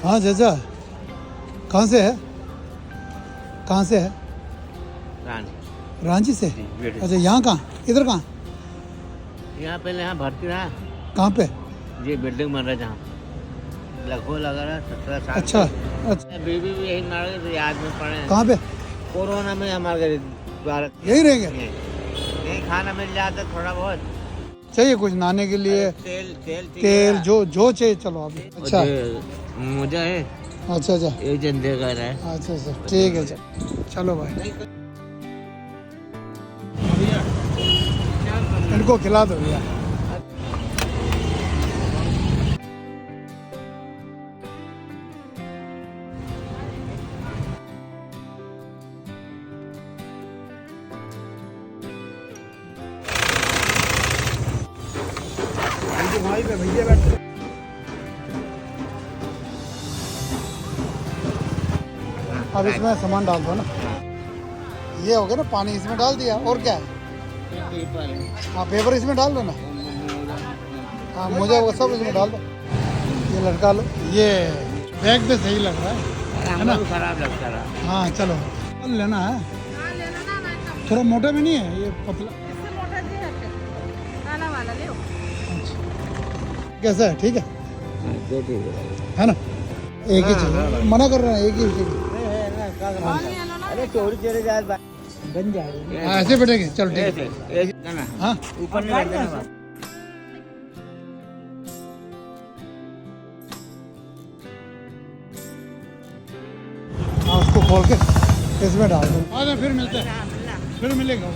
हाँ चाचा, कहाँ से है? कहाँ से है? रांची से। अच्छा, यहाँ कहाँ? इधर कहाँ? यहाँ पहले यहाँ भर्ती रहा। कहाँ पे? ये बिल्डिंग बन रहा है जहाँ लगभग लगा रहा 17 साल। अच्छा अच्छा। बीवी भी यही मार गए थे, याद में पड़े। कहाँ पे? कोरोना में हमारे गए भारत। यही रहेंगे? यही खाना मिल जाता थोड़ा बहुत। चाहिए कुछ नहाने के लिए? तेल जो चाहिए। चलो अभी। अच्छा मुझे है। अच्छा अच्छा। एक जन दे कर है। अच्छा अच्छा, ठीक है। चलो भाई, इनको खिला दो भैया। भाई पे भैया बैठ। अब इसमें सामान डाल दो ना। ये हो गया ना, पानी इसमें डाल दिया, और क्या है? हाँ, पेपर इसमें डाल दो ना। हाँ, मुझे वो सब इसमें डाल दो। ये लटका लो। ये बैग पे सही लग रहा है ना? खराब लगता रहा। हाँ चलो, लेना है। थोड़ा मोटा में नहीं है, ये पतला। अच्छा, कैसा है? ठीक है है ना? एक ही चाहिए, मना कर रहे हैं, एक ही चाहिए। अरे चोरी चोरी बन जाएगी। हाँ, ऐसे बैठेंगे। चलो ठीक है। हाँ, ऊपर नहीं बैठ देना। हाँ, उसको खोल के इसमें डाल दो। आ जाओ, फिर मिलते हैं, फिर मिलेगा।